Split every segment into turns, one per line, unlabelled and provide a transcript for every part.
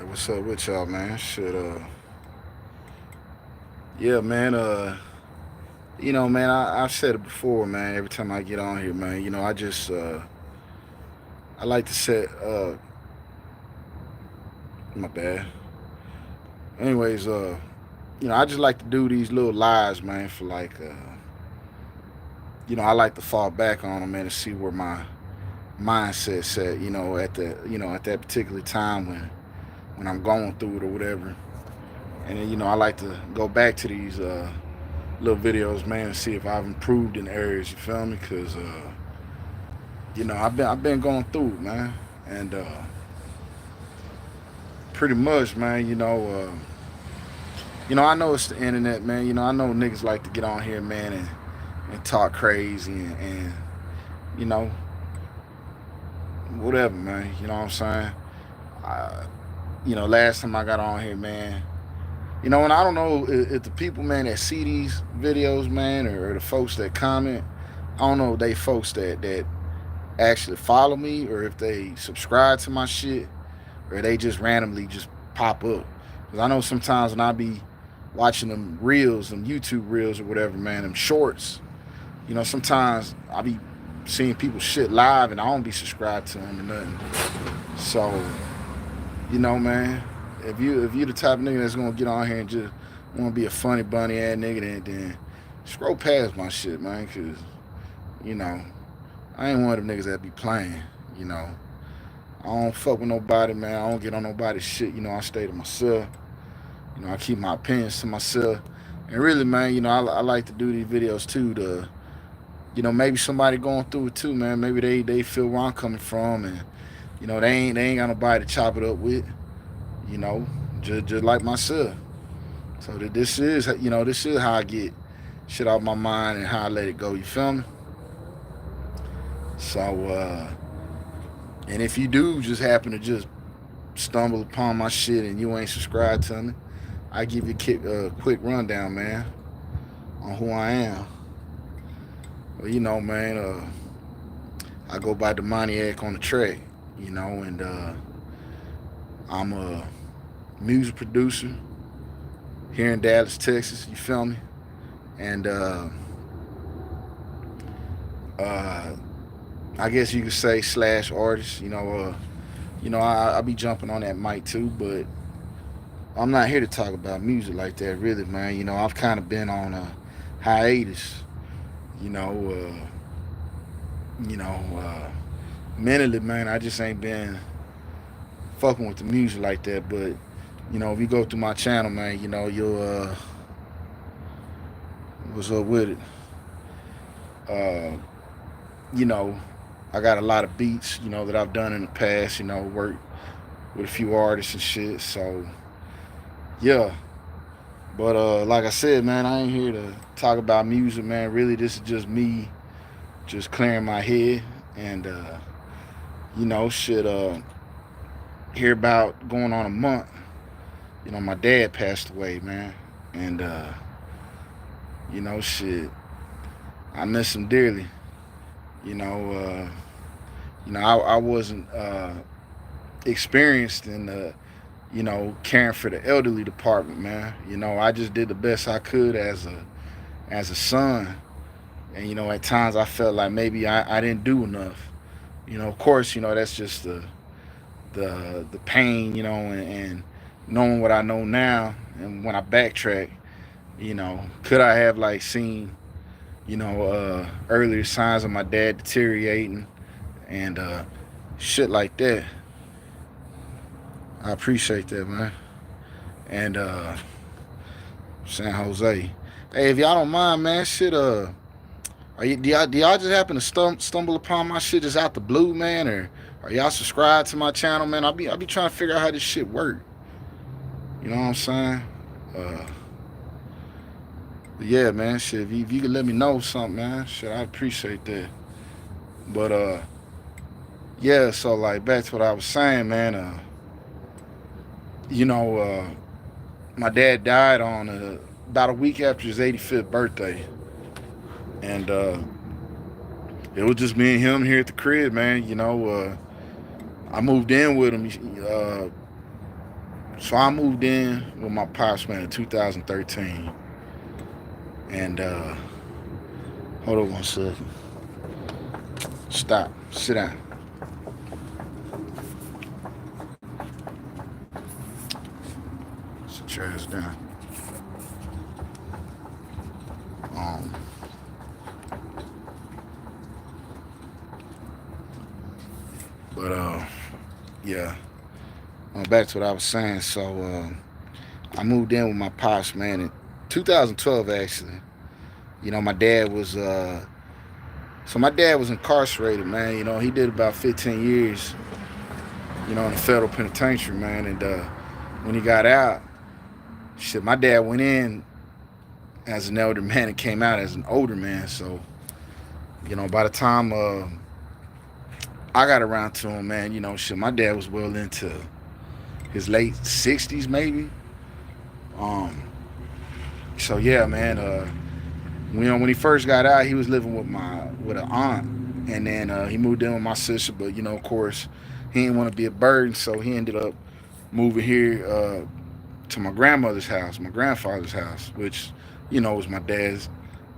What's up with y'all, man? Yeah, man. Man, I've said it before, man. Every time I get on here, man, I like to set. My bad. Anyways, I just like to do these little lives, man. For I like to fall back on them, man, to see where my mindset's at. At that particular time when I'm going through it or whatever. And then, I like to go back to these little videos, man, and see if I've improved in areas. You feel me? Cause I've been going through it, man, and pretty much, man. I know it's the internet, man. I know niggas like to get on here, man, and talk crazy and you know whatever, man. You know what I'm saying? I, last time I got on here, man. And I don't know if the people, man, that see these videos, man, or the folks that comment, I don't know if they folks that actually follow me or if they subscribe to my shit or they just randomly just pop up. Because I know sometimes when I be watching them reels, them YouTube reels or whatever, man, them shorts, sometimes I be seeing people shit live and I don't be subscribed to them or nothing. So, man, if you the type of nigga that's gonna get on here and just wanna be a funny bunny ass nigga, then scroll past my shit, man, cause you know I ain't one of them niggas that be playing. You know, I don't fuck with nobody, man. I don't get on nobody's shit. I stay to myself. I keep my opinions to myself. And really, man, I like to do these videos too to, maybe somebody going through it too, man. Maybe they feel where I'm coming from, and they ain't got nobody to chop it up with. You know, just like myself. So this is how I get shit off my mind and how I let it go. You feel me? So, and if you do just happen to just stumble upon my shit and you ain't subscribed to me, I give you a quick rundown, man, on who I am. Well, man, I go by Demoniac on the track, and I'm a music producer here in Dallas, Texas. You feel me? And I guess you could say slash artist. I be jumping on that mic too, but I'm not here to talk about music like that, really, man. I've kind of been on a hiatus. You know, mentally, man, I just ain't been fucking with the music like that. But if you go through my channel, man, you'll what's up with it. Uh, you know, I got a lot of beats, that I've done in the past. Worked with a few artists and shit. So yeah. But like I said, man, I ain't here to talk about music, man. Really, this is just me, just clearing my head and shit. Here about going on a month. My dad passed away, man, and shit. I miss him dearly. I wasn't experienced in the caring for the elderly department, man. I just did the best I could as a son. And, at times I felt like maybe I didn't do enough. Of course, that's just the pain, and knowing what I know now. And when I backtrack, could I have like seen, earlier signs of my dad deteriorating and shit like that. I appreciate that, man. And San Jose. Hey, if y'all don't mind, man, shit. Do y'all just happen to stumble upon my shit just out the blue, man, or are y'all subscribed to my channel, man? I'll be trying to figure out how this shit work. You know what I'm saying? But yeah, man, shit. If you could let me know something, man, shit, I appreciate that. But yeah. So like back to what I was saying, man. My dad died on about a week after his 85th birthday, and it was just me and him here at the crib, man. I moved in with him So I moved in with my pops, man, in 2013. And hold on one second. Stop. Sit down. Sit your ass down. Um, but yeah. Back to what I was saying. So I moved in with my pops, man, in 2012 actually. My dad was so my dad was incarcerated, man. He did about 15 years, in the federal penitentiary, man. And when he got out, shit, my dad went in as an elder man and came out as an older man. So, by the time I got around to him, man, shit, my dad was well into his late 60s, maybe. Um, so yeah, man. When he first got out, he was living with an aunt, and then he moved in with my sister. But of course, he didn't want to be a burden, so he ended up moving here to my grandmother's house, my grandfather's house, which was my dad's.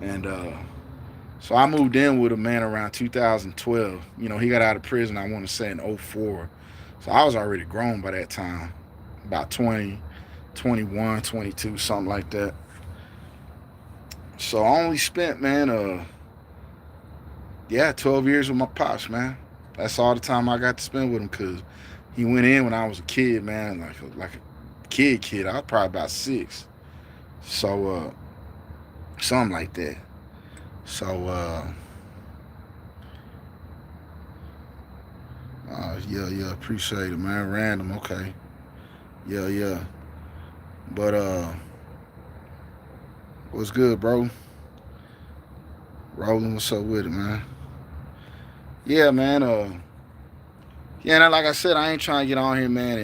And so I moved in with him, man, around 2012. He got out of prison, I want to say, in '04. So I was already grown by that time, about 20, 21, 22, something like that. So I only spent, man, 12 years with my pops, man. That's all the time I got to spend with him, because he went in when I was a kid, man, like a kid. I was probably about 6. So, something like that. So, yeah, appreciate it, man. Random, okay. Yeah. But, what's good, bro? Rolling, what's up with it, man? Yeah, man. Yeah, and like I said, I ain't trying to get on here, man,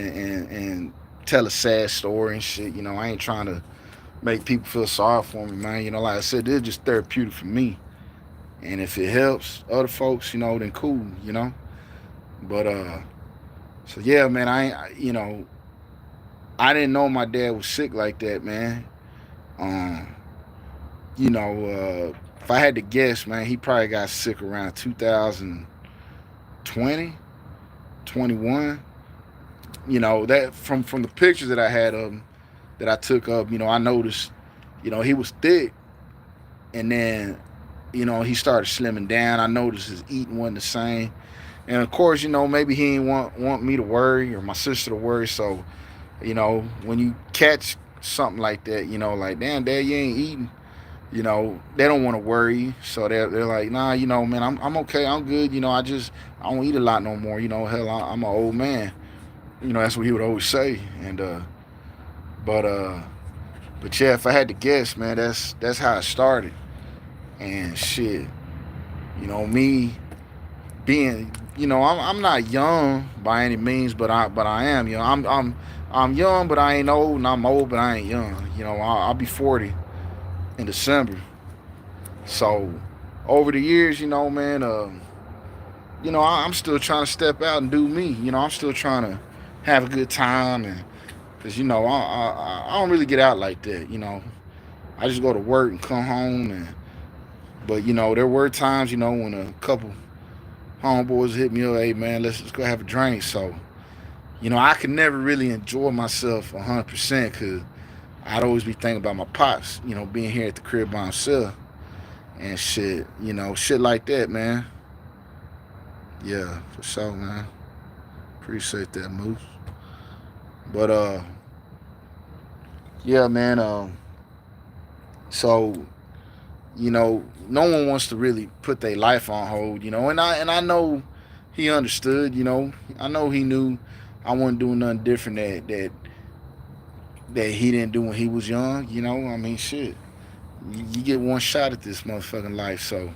and tell a sad story and shit. I ain't trying to make people feel sorry for me, man. Like I said, this is just therapeutic for me. And if it helps other folks, then cool. But so yeah, man, I didn't know my dad was sick like that, man. Um, if I had to guess, man, he probably got sick around 2020, 21. That from the pictures that I had of him, that I took of, I noticed, he was thick, and then, he started slimming down. I noticed his eating wasn't the same, and of course, maybe he didn't want me to worry, or my sister to worry. So, when you catch something like that, like, damn, Dad, you ain't eating. They don't want to worry you. So they're like, nah, man, I'm okay, I'm good. I don't eat a lot no more. Hell, I'm an old man. That's what he would always say. And but yeah, if I had to guess, man, that's how it started. And shit, me being, I'm not young by any means, but I am. I'm young, but I ain't old, and I'm old, but I ain't young. I'll be 40 in December. So over the years, man, I'm still trying to step out and do me. I'm still trying to have a good time, and because I don't really get out like that. I just go to work and come home, and but there were times, when a couple homeboys hit me up, hey man, let's go have a drink. So I could never really enjoy myself 100%, because I'd always be thinking about my pops, being here at the crib by himself and shit, shit like that, man. Yeah, for sure, man. Appreciate that, Moose. But yeah, man. So no one wants to really put their life on hold, and I know he understood, I know he knew I wasn't doing nothing different that he didn't do when he was young. I mean, shit. You get one shot at this motherfucking life, so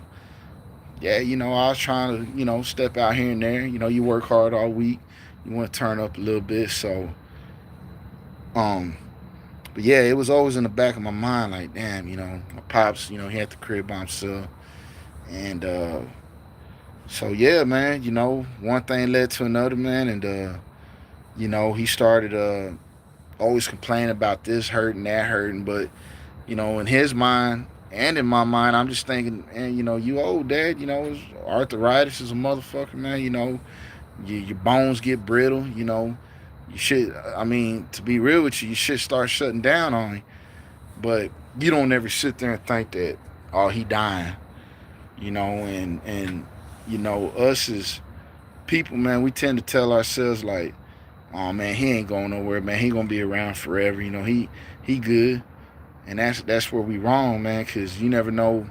yeah, I was trying to, step out here and there. You work hard all week, you want to turn up a little bit, so um, but yeah, it was always in the back of my mind, like, damn, my pops, he had the crib by himself, and so yeah, man, one thing led to another, man, and he started always complaining about this hurting, that hurting. But, in his mind and in my mind, I'm just thinking, and you old, Dad. Arthritis is a motherfucker, man. Your bones get brittle. You should. I mean, to be real with you, you should start shutting down on him. But you don't ever sit there and think that, oh, he dying. And us as people, man, we tend to tell ourselves like, oh man, he ain't going nowhere, man. He gonna be around forever. He good. And that's where we wrong, man, because you never know,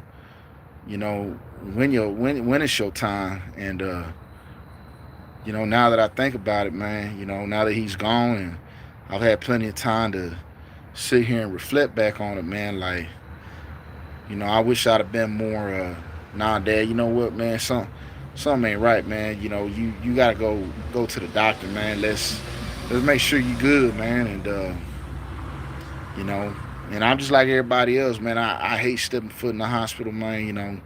when it's your time. And now that I think about it, man, now that he's gone, and I've had plenty of time to sit here and reflect back on it, man. Like, I wish I'd have been more. Nah, Dad, you know what, man? Something ain't right, man. You gotta go to the doctor, man. Let's make sure you good, man. And you know, and I'm just like everybody else, man. I hate stepping foot in the hospital, man.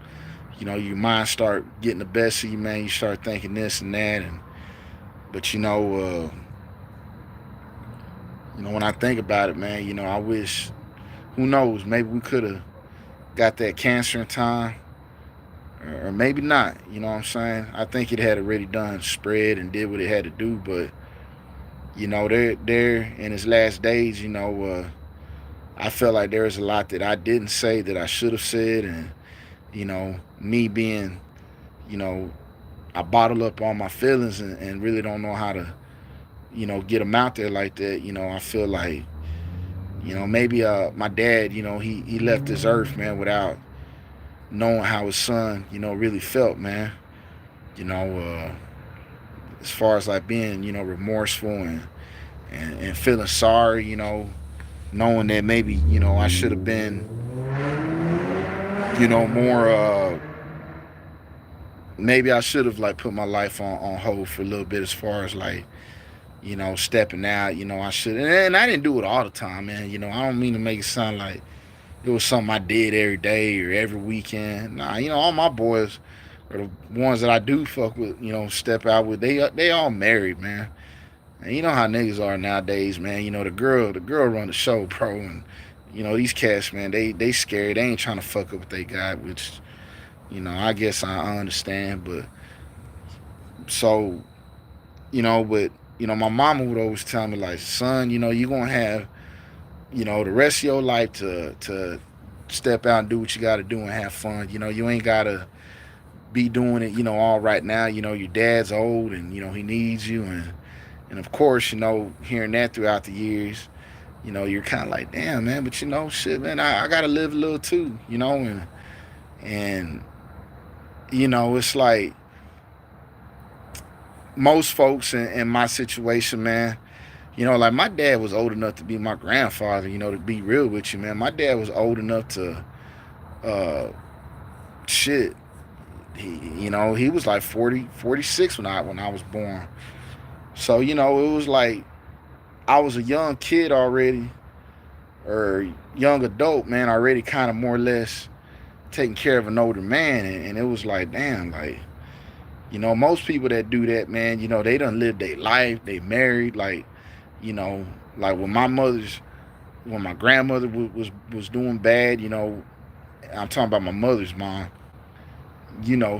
Your mind start getting the best of you, man. You start thinking this and that, but when I think about it, man, I wish, who knows, maybe we could have got that cancer in time, or maybe not. You know what I'm saying? I think it had already done spread and did what it had to do, but there in his last days, I felt like there was a lot that I didn't say that I should have said, and me being, I bottle up all my feelings and really don't know how to, get them out there like that. I feel like, maybe my dad, he left this earth, man, without knowing how his son, really felt, man. As far as like being, remorseful and feeling sorry, knowing that maybe, I should have been, more, maybe I should have like put my life on hold for a little bit, as far as like, stepping out. I should, and I didn't do it all the time, man. I don't mean to make it sound like it was something I did every day or every weekend. Nah, all my boys, or the ones that I do fuck with, step out with, they all married, man. And you know how niggas are nowadays, man. The girl run the show, bro. And these cats, man, they scared. They ain't trying to fuck up what they got, which, I guess I understand. But so, but my mama would always tell me like, son, you gonna have, the rest of your life to step out and do what you got to do and have fun. You ain't gotta be doing it, all right now. Your dad's old and he needs you, and of course, hearing that throughout the years, you're kind of like, damn, man, but shit, man, I gotta live a little too, and it's like most folks in my situation, man. Like my dad was old enough to be my grandfather. To be real with you, man, my dad was old enough to, shit. He was like 40, 46 when I was born. So it was like I was a young kid already, or young adult, man, already kind of more or less taking care of an older man, and it was like, damn, like, most people that do that, man, they done lived their life, they married, like, like when my grandmother was doing bad, I'm talking about my mother's mom.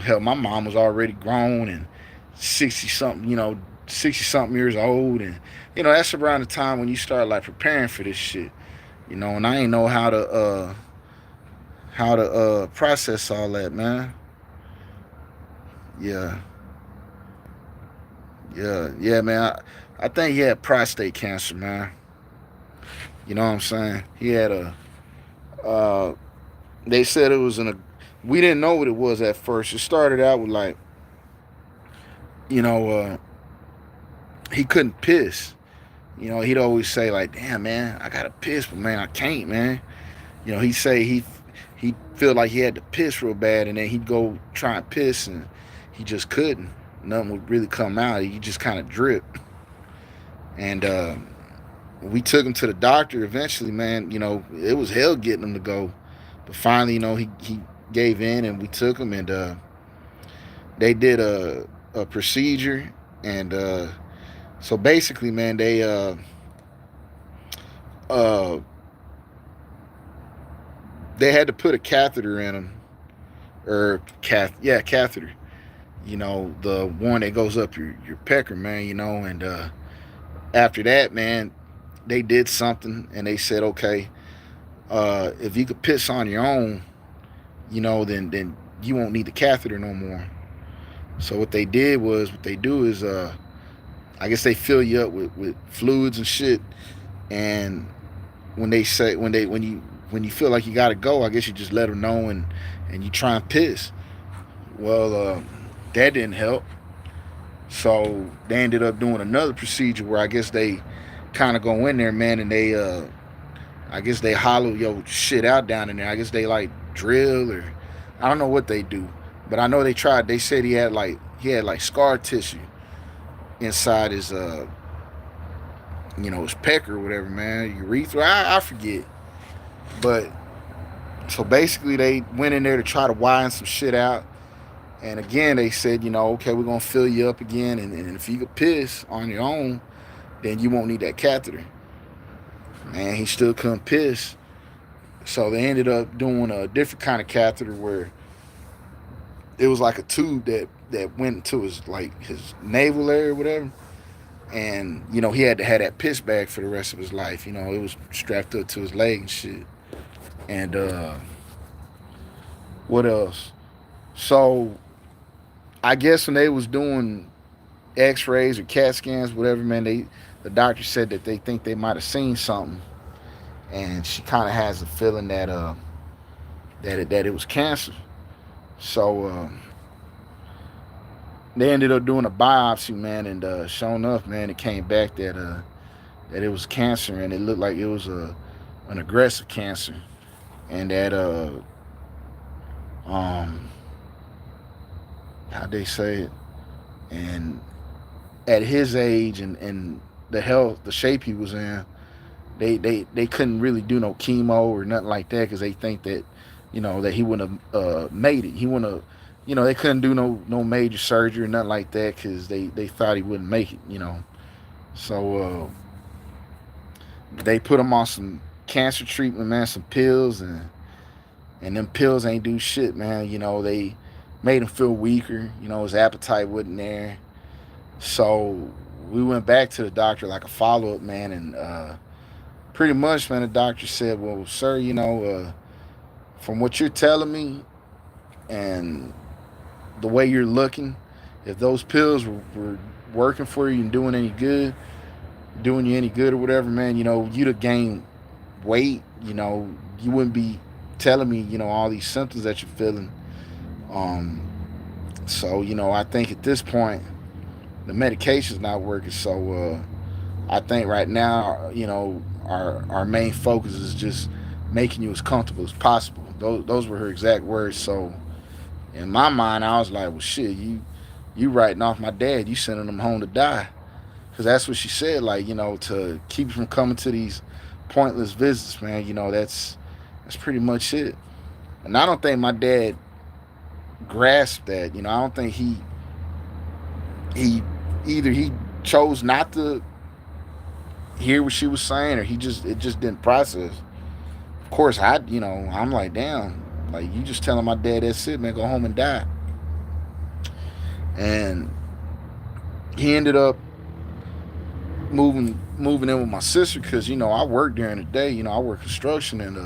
Hell, my mom was already grown and 60 something years old, and that's around the time when you start like preparing for this shit, and I ain't know how to process all that, man. Yeah, yeah, man. I think he had prostate cancer, man. You know what I'm saying? He had uh they said it was we didn't know what it was at first. It started out with like, you know uh he couldn't piss. He'd always say like, damn, man, I gotta piss, but man, I can't, man. He'd say he feel like he had to piss real bad, and then he'd go try and piss, and he just couldn't. Nothing would really come out. He just kind of drip. And we took him to the doctor eventually, man. It was hell getting him to go, but finally, he gave in, and we took him, and they did a procedure, and so basically, man, uh, they had to put a catheter in him, or catheter. You know, the one that goes up your pecker, man. You know, and after that, man, they did something, and they said, okay, if you could piss on your own, you know, then you won't need the catheter no more. So what they do is, I guess they fill you up with fluids and shit, and when you feel like you gotta go, I guess you just let them know, and you try and piss. Well, that didn't help. So they ended up doing another procedure where I guess they kind of go in there, man, and I guess they hollow your shit out down in there. I guess they like drill, or I don't know what they do, but I know they tried. They said he had like scar tissue inside his his pecker or whatever, man, urethra. I forget, but so basically they went in there to try to widen some shit out. And again, they said, okay, we're gonna fill you up again, and if you could piss on your own, then you won't need that catheter. Man, he still couldn't piss, so they ended up doing a different kind of catheter where it was like a tube that went into his navel area or whatever, and he had to have that piss bag for the rest of his life. It was strapped up to his leg and shit. And what else? So I guess when they was doing X-rays or CAT scans, whatever, man, the doctor said that they think they might have seen something, and she kind of has a feeling that it was cancer. So they ended up doing a biopsy, man, and sure enough, man, it came back that it was cancer, and it looked like it was an aggressive cancer, and that how they say it, and at his age and the shape he was in, they couldn't really do no chemo or nothing like that, because they think that that he wouldn't have made it. He wouldn't have, they couldn't do no major surgery or nothing like that, because they thought he wouldn't make it. So they put him on some cancer treatment, man, some pills, and them pills ain't do shit, man. They made him feel weaker. His appetite wasn't there. So we went back to the doctor like a follow-up, man, and pretty much, man, the doctor said, well, sir, from what you're telling me and the way you're looking, if those pills were working for you and doing you any good or whatever, man, you'd have gained weight. You wouldn't be telling me, all these symptoms that you're feeling. So, I think at this point, the medication's not working. So, I think right now, our main focus is just making you as comfortable as possible. Those were her exact words. So, in my mind, I was like, well, shit, you writing off my dad. You sending him home to die. Because that's what she said, like, to keep you from coming to these pointless visits, man. That's pretty much it. And I don't think my dad grasped that. I don't think he either he chose not to hear what she was saying, or it just didn't process. Of course, I'm like, damn, like, you just telling my dad that's it, man, go home and die. And he ended up moving in with my sister, because I work during the day. I work construction, and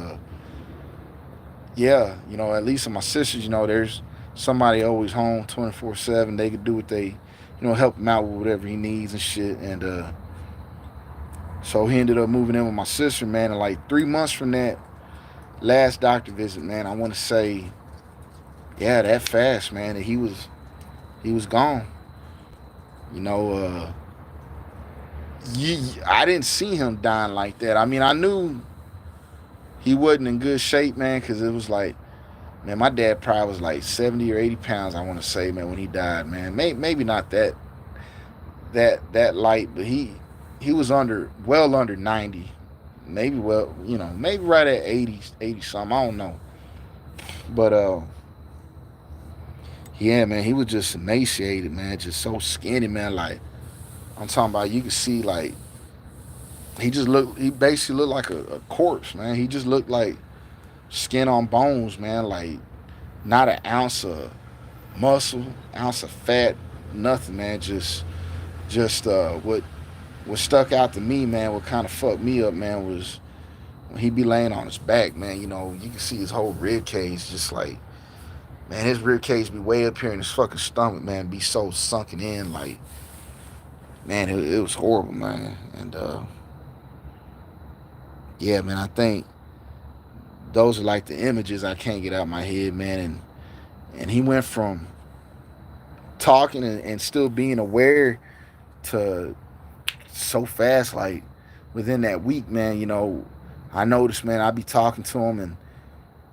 at least in my sisters, there's somebody always home 24/7. They could do what they, help him out with whatever he needs and shit. And so he ended up moving in with my sister, man. And like 3 months from that last doctor visit, man, I want to say, yeah, that fast, man, that he was gone. I didn't see him dying like that. I mean, I knew he wasn't in good shape, man, because it was like, man, my dad probably was like 70 or 80 pounds, I want to say, man, when he died, man. Maybe not that light, but he was well under 90. Maybe, maybe right at 80 something. I don't know. But, yeah, man, he was just emaciated, man, just so skinny, man. Like, I'm talking about, you could see, like, he basically looked like a corpse, man. He just looked like skin on bones, man. Like not an ounce of muscle, ounce of fat, nothing, man. Just what stuck out to me, man, what kind of fucked me up, man, was when he be laying on his back, man. You know, you can see his whole rib cage, just like, man, his rib cage be way up here in his fucking stomach, man, be so sunken in, like, man, it was horrible, man. And yeah, man, I think those are like the images I can't get out of my head, man. And he went from talking and still being aware to so fast, like within that week, man. You know, I noticed, man, I'd be talking to him, and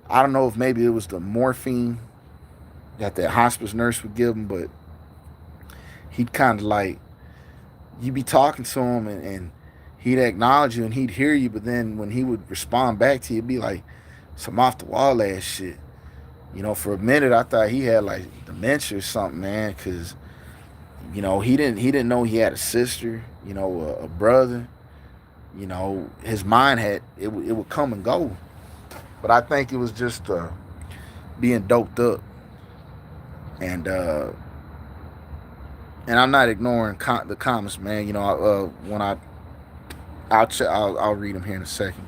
I don't know if maybe it was the morphine that hospice nurse would give him, but he'd kind of like, you'd be talking to him, and he'd acknowledge you and he'd hear you, but then when he would respond back to you, it'd be like some off the wall ass shit. You know, for a minute I thought he had like dementia or something, man, because you know he didn't know he had a sister, you know, a brother. You know, his mind had it would come and go, but I think it was just being doped up, and I'm not ignoring the comments, man. You know, when I'll read them here in a second,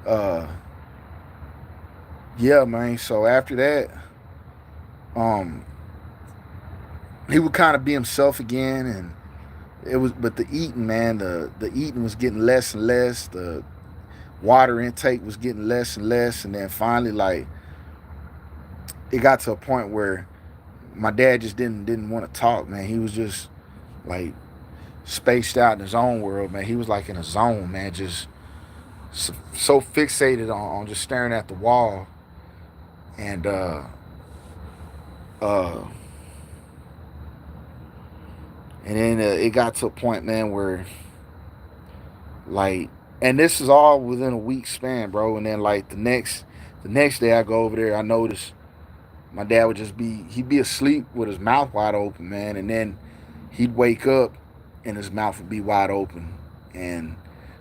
but yeah, man. So after that, um, he would kind of be himself again, and but the eating, man, the eating was getting less and less. The water intake was getting less and less, and then finally, like, it got to a point where my dad just didn't want to talk, man. He was just like spaced out in his own world, man. He was like in a zone, man, just so fixated on just staring at the wall, and uh and then it got to a point, man, where like, and this is all within a week span, bro. And then like the next day I go over there, I notice my dad would just he'd be asleep with his mouth wide open, man, and then he'd wake up and his mouth would be wide open, and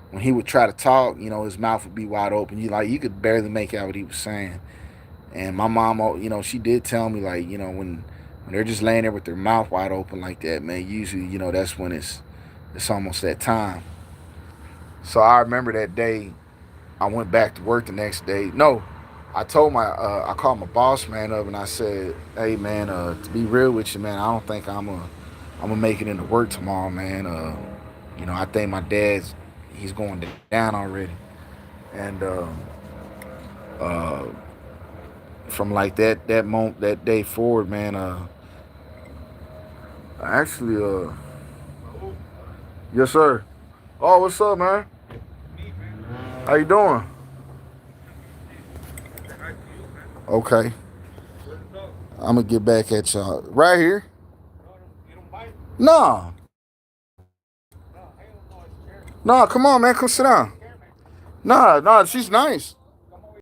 when he would try to talk, you know, his mouth would be wide open. You could barely make out what he was saying. And my mom, you know, she did tell me, like, you know, when they're just laying there with their mouth wide open like that, man, usually, you know, that's when it's almost that time. So I remember that day. I went back to work the next day. No, I told I called my boss man up and I said, hey man, to be real with you, man, I don't think I'm gonna make it into work tomorrow, man. You know, I think my he's going down already, and uh, from like that day forward, man, actually, yes sir. Oh, what's up, man? How you doing? Okay. I'm gonna get back at y'all right here. No, no, come on, man, come sit down. No, she's nice.